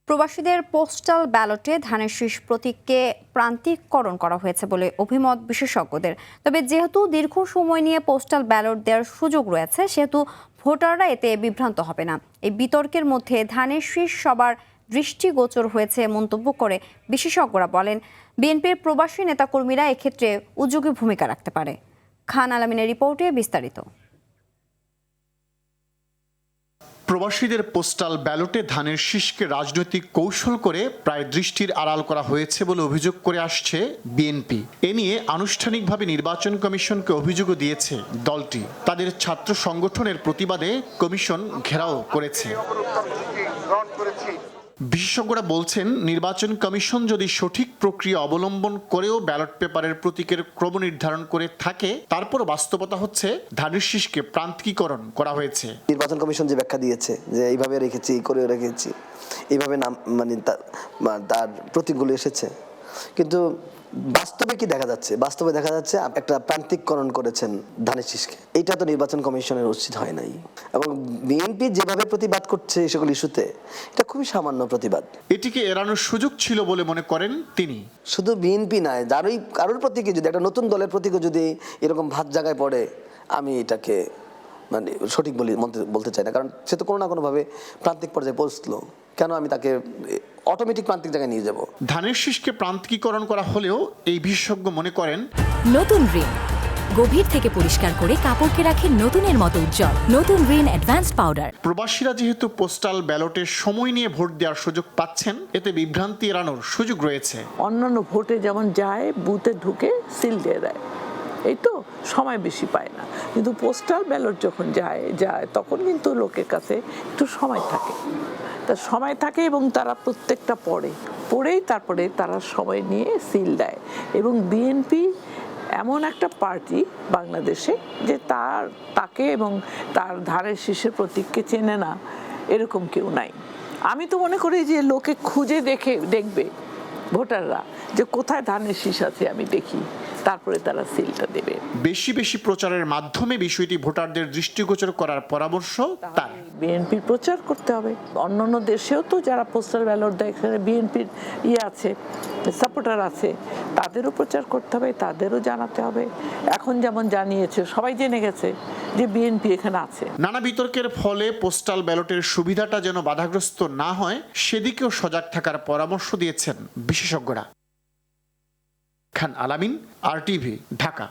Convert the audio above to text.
প্রবাসীদের পোস্টাল ব্যালটে ধানের শীষ প্রতীককে প্রান্তিককরণ করা হয়েছে বলে অভিমত বিশেষজ্ঞদের। তবে যেহেতু দীর্ঘ সময় নিয়ে পোস্টাল ব্যালট দেওয়ার সুযোগ রয়েছে, সেহেতু ভোটাররা এতে বিভ্রান্ত হবে না। এই বিতর্কের মধ্যে ধানের শীষ সবার দৃষ্টিগোচর হয়েছে মন্তব্য করে বিশেষজ্ঞরা বলেন, বিএনপির প্রবাসী নেতাকর্মীরা এক্ষেত্রে উদ্যোগী ভূমিকা রাখতে পারে। খান আলামিনের রিপোর্টে বিস্তারিত। প্রবাসীদের পোস্টাল ব্যালটে ধানের শীষকে রাজনৈতিক কৌশল করে প্রায় দৃষ্টির আড়াল করা হয়েছে বলে অভিযোগ করে আসছে বিএনপি। এ নিয়ে আনুষ্ঠানিকভাবে নির্বাচন কমিশনকে অভিযোগও দিয়েছে দলটি। তাদের ছাত্র সংগঠনের প্রতিবাদে কমিশন ঘেরাও করেছে। বিশেষজ্ঞরা বলছেন, নির্বাচন কমিশন যদি সঠিক প্রক্রিয়া অবলম্বন করেও ব্যালট পেপারের প্রতীকের ক্রম নির্ধারণ করে থাকে, তারপর বাস্তবতা হচ্ছে ধানের শীষকে প্রান্তিকীকরণ করা হয়েছে। নির্বাচন কমিশন যে ব্যাখ্যা দিয়েছে যে এইভাবে রেখেছি, এই করে রেখেছি, এইভাবে নাম তার প্রতীকগুলো এসেছে, কিন্তু বাস্তবে কি দেখা যাচ্ছে? বাস্তবে দেখা যাচ্ছে একটা প্রান্তিককরণ করেছেন ধানের শীষকে। এটা তো নির্বাচন কমিশনের উচিত হয় নাই। এবং বিএনপি যেভাবে প্রতিবাদ করছে এই সকল ইস্যুতে, এটা খুবই সামান্য প্রতিবাদ। এটিকে এড়ানোর সুযোগ ছিল বলে মনে করেন তিনি। শুধু বিএনপি নয়, কারোর প্রতীকে যদি একটা নতুন দলের প্রতীকে যদি এরকম ভাত জায়গায় পড়ে, আমি এটাকে সঠিক বলতে চাই না, কারণ সে তো কোনো না কোনোভাবে প্রান্তিক পর্যায়ে পৌঁছলো। কেন আমি তাকে অটোমেটিক প্রান্তিক জায়গায় নিয়ে যাব? ধানের শীষকে প্রান্তিকীকরণ করা হলেও এই বিশেষজ্ঞ মনে করেন, নতুন রিন গভীর থেকে পরিষ্কার করে কাপড়কে রাখে নতুনের মতো উজ্জ্বল। নতুন রিন অ্যাডভান্সড পাউডার। প্রবাসীরা যেহেতু পোস্টাল ব্যালটে সময় নিয়ে ভোট দেওয়ার সুযোগ পাচ্ছেন, এতে বিভ্রান্তি এড়ানোর সুযোগ রয়েছে। অন্যান্য ভোটে যেমন যায়, বুথে ঢুকে সিল দিয়ে দেয়, এই তো সময় বেশি পায় না। কিন্তু পোস্টাল ব্যালট যখন যায় তখন কিন্তু লোকের কাছে একটু সময় থাকে, তার সময় থাকে এবং তারা প্রত্যেকটা পড়েই তারপরে তারা সময় নিয়ে সিল দেয়। এবং বিএনপি এমন একটা পার্টি বাংলাদেশে যে তাকে এবং তার ধানের শীষের প্রতীককে চেনে না এরকম কেউ নাই। আমি তো মনে করি যে লোকে খুঁজে দেখবে ভোটাররা যে কোথায় ধানের শীষ আছে, আমি দেখি, তারপরে তারা সিলটা দেবে। বেশি বেশি প্রচারের মাধ্যমে বিষয়টি ভোটারদের দৃষ্টিগোচর করার পরামর্শ তার। বিএনপির প্রচার করতে হবে। অন্যান্য দেশেও তো যারা পোস্টাল ব্যালট দেয়, এখানে বিএনপির আছে, সাপোর্টার আছে, তাদেরও প্রচার করতে হবে, তাদেরও জানাতে হবে। এখন যেমন জানিয়েছে, সবাই জেনে গেছে যে বিএনপি এখানে আছে। নানা বিতর্কের ফলে পোস্টাল ব্যালটের সুবিধাটা যেন বাধাগ্রস্ত না হয়, সেদিকেও সজাগ থাকার পরামর্শ দিয়েছেন বিশেষজ্ঞরা। খান আলামিন, RTV, ঢাকা।